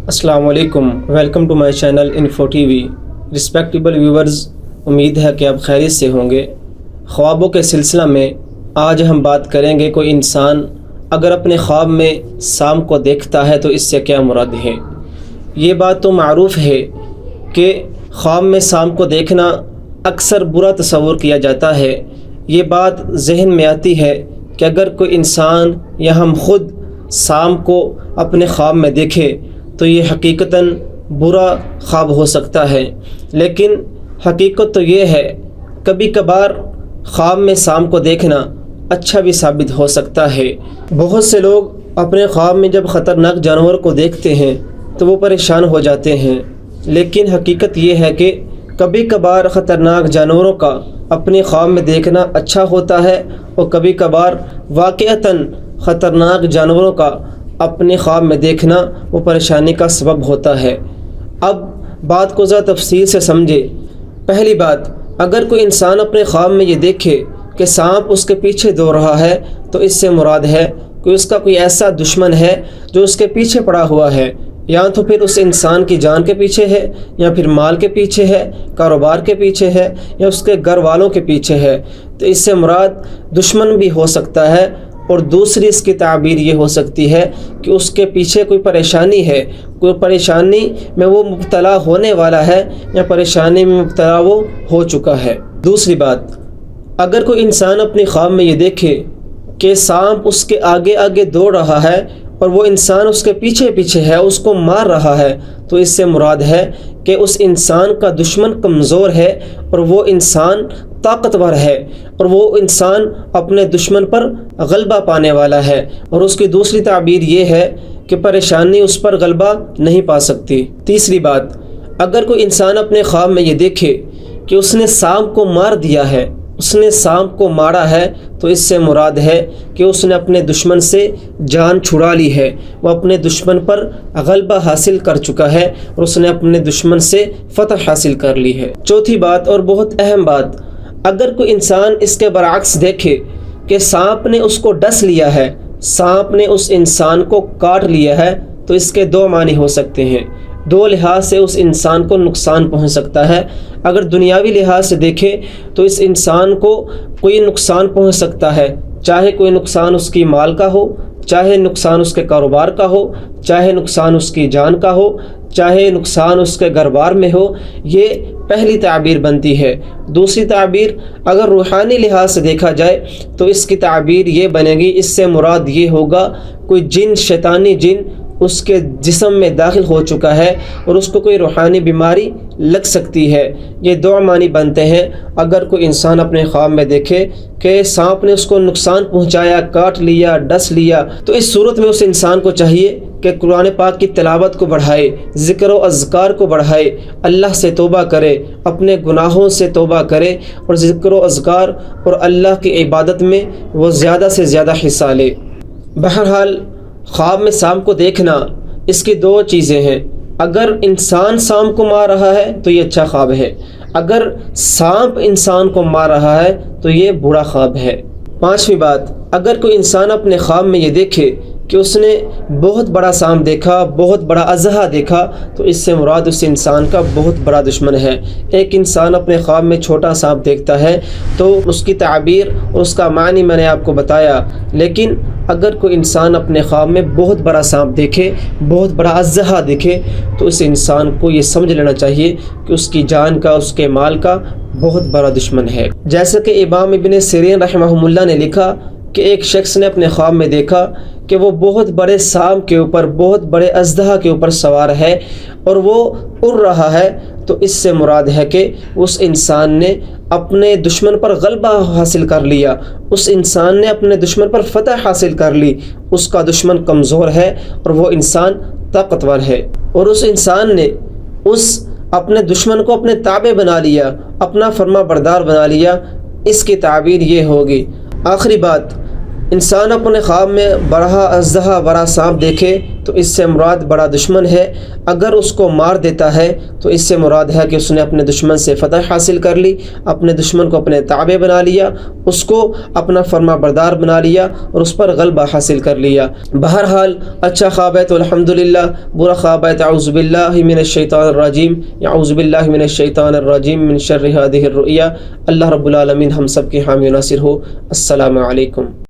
السلام علیکم، welcome to my channel info T V. Respectable viewers, امید ہے کہ آپ خیریت سے ہوں گے۔ خوابوں کے سلسلہ میں آج ہم بات کریں گے کوئی انسان اگر اپنے خواب میں سام کو دیکھتا ہے تو اس سے کیا مراد ہے۔ یہ بات تو معروف ہے کہ خواب میں سام کو دیکھنا اکثر برا تصور کیا جاتا ہے۔ یہ بات ذہن میں آتی ہے کہ اگر کوئی انسان یا ہم خود سام کو اپنے خواب میں دیکھے تو یہ حقیقتاً برا خواب ہو سکتا ہے، لیکن حقیقت تو یہ ہے کبھی کبھار خواب میں سام کو دیکھنا اچھا بھی ثابت ہو سکتا ہے۔ بہت سے لوگ اپنے خواب میں جب خطرناک جانور کو دیکھتے ہیں تو وہ پریشان ہو جاتے ہیں، لیکن حقیقت یہ ہے کہ کبھی کبھار خطرناک جانوروں کا اپنے خواب میں دیکھنا اچھا ہوتا ہے اور کبھی کبھار واقعتاً خطرناک جانوروں کا اپنے خواب میں دیکھنا وہ پریشانی کا سبب ہوتا ہے۔ اب بات کو ذرا تفصیل سے سمجھے۔ پہلی بات، اگر کوئی انسان اپنے خواب میں یہ دیکھے کہ سانپ اس کے پیچھے دوڑ رہا ہے تو اس سے مراد ہے کہ اس کا کوئی ایسا دشمن ہے جو اس کے پیچھے پڑا ہوا ہے، یا تو پھر اس انسان کی جان کے پیچھے ہے، یا پھر مال کے پیچھے ہے، کاروبار کے پیچھے ہے، یا اس کے گھر والوں کے پیچھے ہے، تو اس سے مراد دشمن بھی ہو سکتا ہے۔ اور دوسری اس کی تعبیر یہ ہو سکتی ہے کہ اس کے پیچھے کوئی پریشانی ہے، کوئی پریشانی میں وہ مبتلا ہونے والا ہے، یا پریشانی میں مبتلا وہ ہو چکا ہے۔ دوسری بات، اگر کوئی انسان اپنے خواب میں یہ دیکھے کہ سانپ اس کے آگے آگے دوڑ رہا ہے اور وہ انسان اس کے پیچھے پیچھے ہے، اس کو مار رہا ہے، تو اس سے مراد ہے کہ اس انسان کا دشمن کمزور ہے اور وہ انسان طاقتور ہے، اور وہ انسان اپنے دشمن پر غلبہ پانے والا ہے، اور اس کی دوسری تعبیر یہ ہے کہ پریشانی اس پر غلبہ نہیں پا سکتی۔ تیسری بات، اگر کوئی انسان اپنے خواب میں یہ دیکھے کہ اس نے سانپ کو مار دیا ہے، اس نے سانپ کو مارا ہے، تو اس سے مراد ہے کہ اس نے اپنے دشمن سے جان چھڑا لی ہے، وہ اپنے دشمن پر غلبہ حاصل کر چکا ہے اور اس نے اپنے دشمن سے فتح حاصل کر لی ہے۔ چوتھی بات اور بہت اہم بات، اگر کوئی انسان اس کے برعکس دیکھے کہ سانپ نے اس کو ڈس لیا ہے، سانپ نے اس انسان کو کاٹ لیا ہے، تو اس کے دو معنی ہو سکتے ہیں۔ دو لحاظ سے اس انسان کو نقصان پہنچ سکتا ہے۔ اگر دنیاوی لحاظ سے دیکھے تو اس انسان کو کوئی نقصان پہنچ سکتا ہے، چاہے کوئی نقصان اس کی مال کا ہو، چاہے نقصان اس کے کاروبار کا ہو، چاہے نقصان اس کی جان کا ہو، چاہے نقصان اس کے گھر بار میں ہو، یہ پہلی تعبیر بنتی ہے۔ دوسری تعبیر اگر روحانی لحاظ سے دیکھا جائے تو اس کی تعبیر یہ بنے گی، اس سے مراد یہ ہوگا کوئی جن، شیطانی جن اس کے جسم میں داخل ہو چکا ہے اور اس کو کوئی روحانی بیماری لگ سکتی ہے۔ یہ دو معنی بنتے ہیں۔ اگر کوئی انسان اپنے خواب میں دیکھے کہ سانپ نے اس کو نقصان پہنچایا، کاٹ لیا، ڈس لیا، تو اس صورت میں اس انسان کو چاہیے کہ قرآن پاک کی تلاوت کو بڑھائے، ذکر و اذکار کو بڑھائے، اللہ سے توبہ کرے، اپنے گناہوں سے توبہ کرے، اور ذکر و اذکار اور اللہ کی عبادت میں وہ زیادہ سے زیادہ حصہ لے۔ بہرحال خواب میں سانپ کو دیکھنا، اس کی دو چیزیں ہیں۔ اگر انسان سانپ کو مار رہا ہے تو یہ اچھا خواب ہے، اگر سانپ انسان کو مار رہا ہے تو یہ برا خواب ہے۔ پانچویں بات، اگر کوئی انسان اپنے خواب میں یہ دیکھے کہ اس نے بہت بڑا سانپ دیکھا، بہت بڑا اژدہا دیکھا، تو اس سے مراد اس انسان کا بہت بڑا دشمن ہے۔ ایک انسان اپنے خواب میں چھوٹا سانپ دیکھتا ہے تو اس کی تعبیر اور اس کا معنی میں نے آپ کو بتایا، لیکن اگر کوئی انسان اپنے خواب میں بہت بڑا سانپ دیکھے، بہت بڑا اژدہا دیکھے، تو اس انسان کو یہ سمجھ لینا چاہیے کہ اس کی جان کا، اس کے مال کا بہت بڑا دشمن ہے۔ جیسا کہ امام ابن سیرین رحمہ اللہ نے لکھا کہ ایک شخص نے اپنے خواب میں دیکھا کہ وہ بہت بڑے سانپ کے اوپر، بہت بڑے اژدہا کے اوپر سوار ہے اور وہ اڑ رہا ہے، تو اس سے مراد ہے کہ اس انسان نے اپنے دشمن پر غلبہ حاصل کر لیا، اس انسان نے اپنے دشمن پر فتح حاصل کر لی، اس کا دشمن کمزور ہے اور وہ انسان طاقتور ہے، اور اس انسان نے اس اپنے دشمن کو اپنے تابع بنا لیا، اپنا فرما بردار بنا لیا۔ اس کی تعبیر یہ ہوگی۔ آخری بات، انسان اپنے خواب میں بڑا اژدہا بڑا سانپ دیکھے تو اس سے مراد بڑا دشمن ہے، اگر اس کو مار دیتا ہے تو اس سے مراد ہے کہ اس نے اپنے دشمن سے فتح حاصل کر لی، اپنے دشمن کو اپنے تابع بنا لیا، اس کو اپنا فرما بردار بنا لیا اور اس پر غلبہ حاصل کر لیا۔ بہرحال اچھا خواب ہے تو الحمدللہ، برا خواب ہے تو اعوذ باللہ من الشیطان الرجیم، اعوذ باللہ من الشیطان الرجیم من شر ہذہ الرؤیا۔ اللہ رب العالمین ہم سب کے حامی و ناصر ہو۔ السلام علیکم۔